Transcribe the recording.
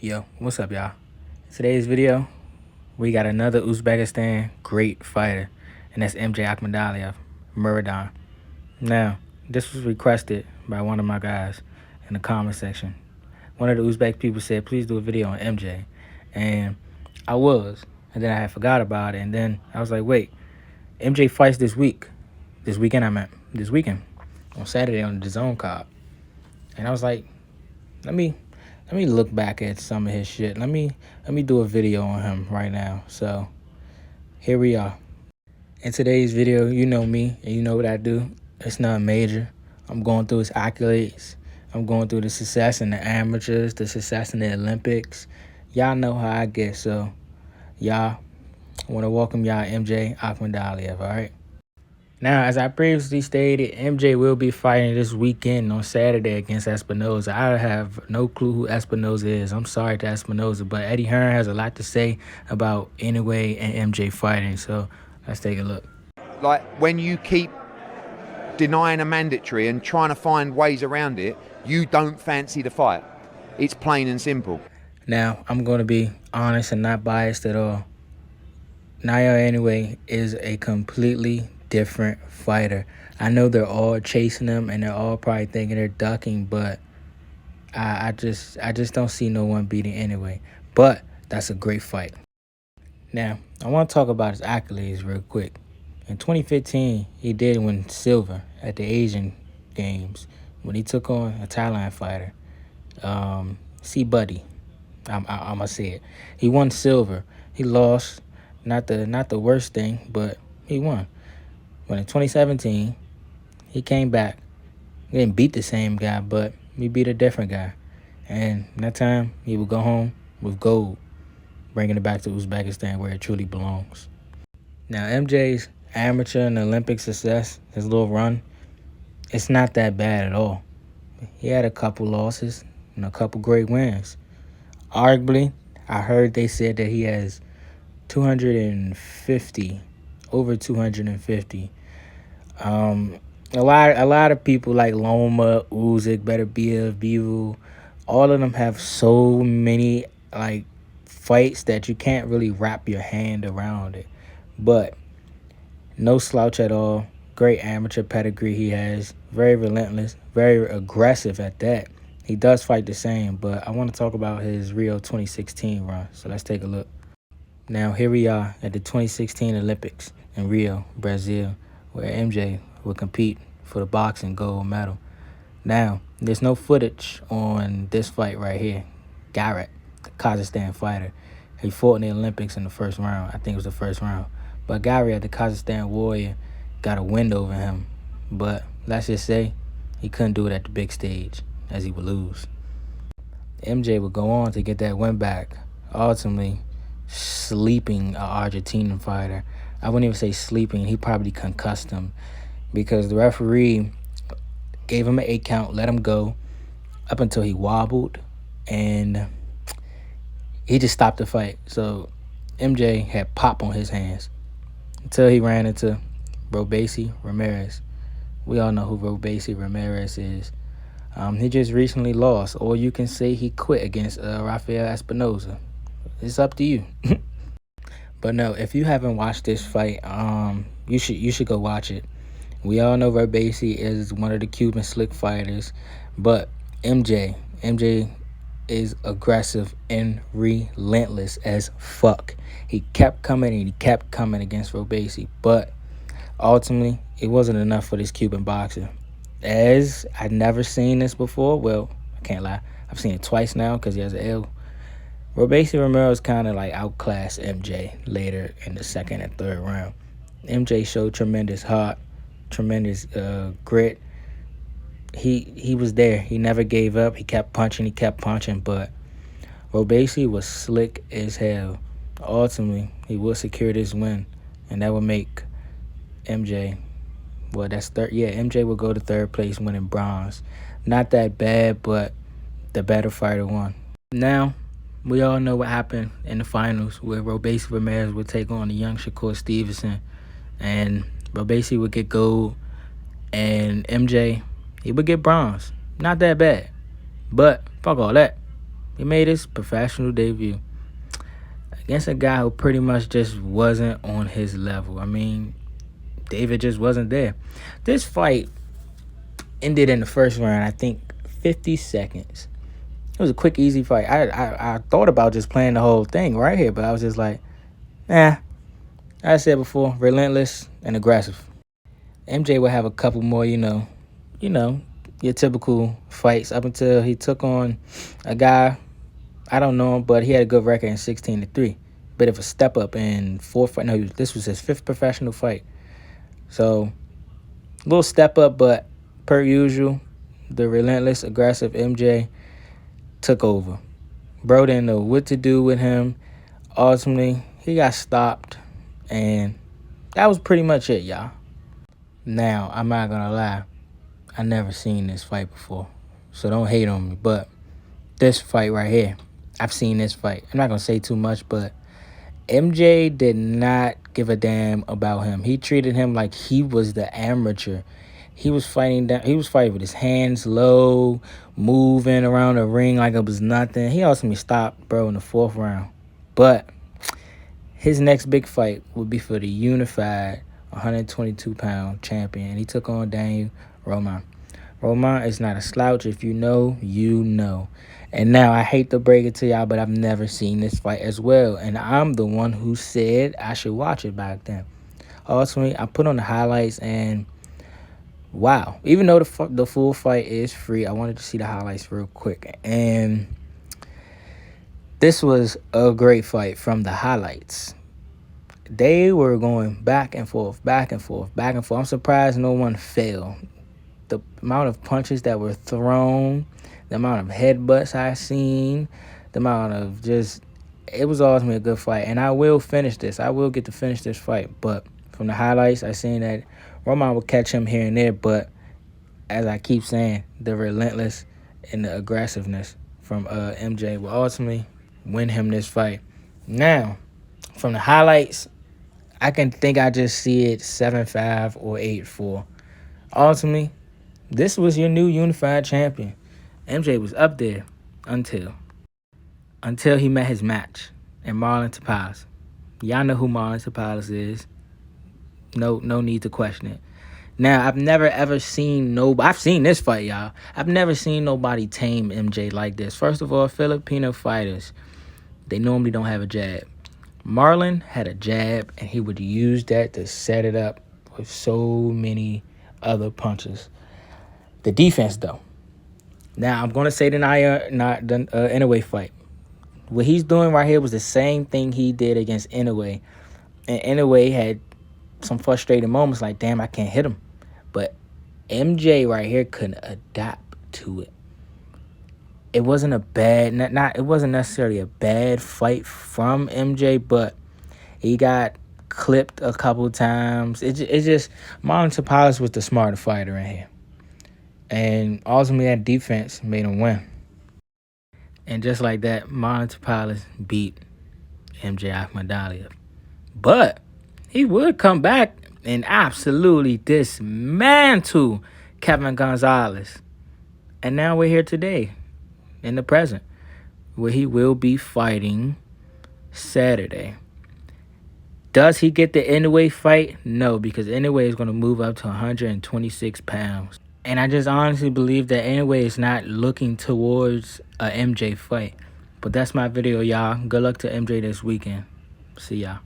Yo, what's up, y'all? Today's video, we got another Uzbekistan great fighter, and that's MJ Akhmadaliev, Murodjon. Now, this was requested by one of my guys in the comment section. One of the Uzbek people said, please do a video on MJ. And I was, and then I had forgot about it, and then I was like, wait, MJ fights this week. This weekend, on Saturday on the DAZN card. And I was like, let me look back at some of his shit. Let me do a video on him right now. So here we are. In today's video, you know me and you know what I do. It's not major. I'm going through his accolades. I'm going through the success in the amateurs, the success in the Olympics. Y'all know how I get. So y'all, I want to welcome y'all MJ Akhmadaliev, all right? Now, as I previously stated, MJ will be fighting this weekend on Saturday against Espinoza. I have no clue who Espinoza is. I'm sorry to Espinoza, but Eddie Hearn has a lot to say about Anyway and MJ fighting. So let's take a look. Like, when you keep denying a mandatory and trying to find ways around it, you don't fancy the fight. It's plain and simple. Now, I'm going to be honest and not biased at all. Naya Anyway is a completely different fighter. I know they're all chasing him and they're all probably thinking they're ducking, but I just don't see no one beating Anyway. But that's a great fight. Now, I want to talk about his accolades real quick. In 2015, he did win silver at the Asian Games when he took on a Thailand fighter, C Buddy. I'm gonna say it. He won silver. He lost. Not the worst thing, but he won. But in 2017, he came back. He didn't beat the same guy, but he beat a different guy. And that time, he would go home with gold, bringing it back to Uzbekistan where it truly belongs. Now, MJ's amateur and Olympic success, his little run, it's not that bad at all. He had a couple losses and a couple great wins. Arguably, I heard they said that he has 250, over 250. A lot of people like Loma, Usyk, Beterbiev, Bivol, all of them have so many like fights that you can't really wrap your hand around it. But no slouch at all. Great amateur pedigree he has. Very relentless, very aggressive at that. He does fight the same, but I want to talk about his Rio 2016 run. So let's take a look. Now, here we are at the 2016 Olympics in Rio, Brazil, where MJ will compete for the boxing gold medal. Now, there's no footage on this fight right here. Garrett, the Kazakhstan fighter, he fought in the Olympics in the first round. I think it was the first round. But Garrett, the Kazakhstan warrior, got a win over him. But let's just say he couldn't do it at the big stage, as he would lose. MJ would go on to get that win back, ultimately sleeping an Argentinian fighter. I wouldn't even say sleeping. He probably concussed him because the referee gave him an 8 count, let him go up until he wobbled, and he just stopped the fight. So MJ had pop on his hands until he ran into Robesi Ramirez. We all know who Robesi Ramirez is. He just recently lost, or you can say he quit against Rafael Espinoza. It's up to you. But no, if you haven't watched this fight, you should go watch it. We all know Robesi is one of the Cuban slick fighters, but MJ is aggressive and relentless as fuck. He kept coming and he kept coming against Robesi, but ultimately it wasn't enough for this Cuban boxer. As I'd never seen this before. Well, I can't lie, I've seen it twice now because he has an L. Robesi Ramirez kind of like outclassed MJ later in the second and third round. MJ showed tremendous heart, tremendous grit. He was there. He never gave up. He kept punching, but Robesi was slick as hell. Ultimately, he will secure this win, and that will make MJ, well, that's third. Yeah, MJ will go to third place, winning bronze. Not that bad, but the better fighter won. Now, we all know what happened in the finals where Robesi Ramirez would take on the young Shakur Stevenson, and Robesi would get gold, and MJ, he would get bronze. Not that bad, but fuck all that. He made his professional debut against a guy who pretty much just wasn't on his level. I mean, David just wasn't there. This fight ended in the first round, I think 50 seconds. It was a quick, easy fight. I thought about just playing the whole thing right here, but I was just like, nah. I said before, relentless and aggressive. MJ would have a couple more, your typical fights up until he took on a guy, I don't know him, but he had a good record in 16-3. Bit of a step up in fourth fight. No, this was his fifth professional fight. So, a little step up, but per usual, the relentless, aggressive MJ took over. Bro didn't know what to do with him. Ultimately, he got stopped, and that was pretty much it, y'all. Now, I'm not gonna lie, I never seen this fight before, so don't hate on me, but this fight right here, I've seen this fight. I'm not gonna say too much, but MJ did not give a damn about him. He treated him like he was the amateur. He was fighting with his hands low, moving around the ring like it was nothing. He ultimately stopped, bro, in the fourth round. But his next big fight would be for the unified 122-pound champion. He took on Daniel Roman. Roman is not a slouch. If you know, you know. And now, I hate to break it to y'all, but I've never seen this fight as well. And I'm the one who said I should watch it back then. Ultimately, I put on the highlights, and wow. Even though the full fight is free, I wanted to see the highlights real quick. And this was a great fight from the highlights. They were going back and forth, back and forth, back and forth. I'm surprised no one fell. The amount of punches that were thrown, the amount of headbutts I seen, the amount of it was ultimately a good fight. And I will finish this. I will get to finish this fight. But from the highlights, I seen that Roman would catch him here and there. But as I keep saying, the relentless and the aggressiveness from MJ will ultimately win him this fight. Now, from the highlights, I just see it 7-5 or 8-4. Ultimately, this was your new unified champion. MJ was up there until he met his match and Marlon Tapales. Y'all know who Marlon Tapales is. No need to question it. Now, I've never ever seen I've seen this fight, y'all. I've never seen nobody tame MJ like this. First of all, Filipino fighters, they normally don't have a jab. Marlon had a jab, and he would use that to set it up with so many other punches. The defense, though. Now, I'm going to say the Inoue fight. What he's doing right here was the same thing he did against Inoue. And Inoue had some frustrating moments like, damn, I can't hit him. But MJ right here couldn't adapt to it. It wasn't it wasn't necessarily a bad fight from MJ, but he got clipped a couple times. It just Marlon Tapales was the smarter fighter in here. And ultimately, that defense made him win. And just like that, Murodjon Tapales beat MJ Akhmadaliev. But he would come back and absolutely dismantle Kevin Gonzalez. And now we're here today, in the present, where he will be fighting Saturday. Does he get the Inoue fight? No, because Inoue is going to move up to 126 pounds. And I just honestly believe that Inoue is not looking towards a MJ fight. But that's my video, y'all. Good luck to MJ this weekend. See y'all.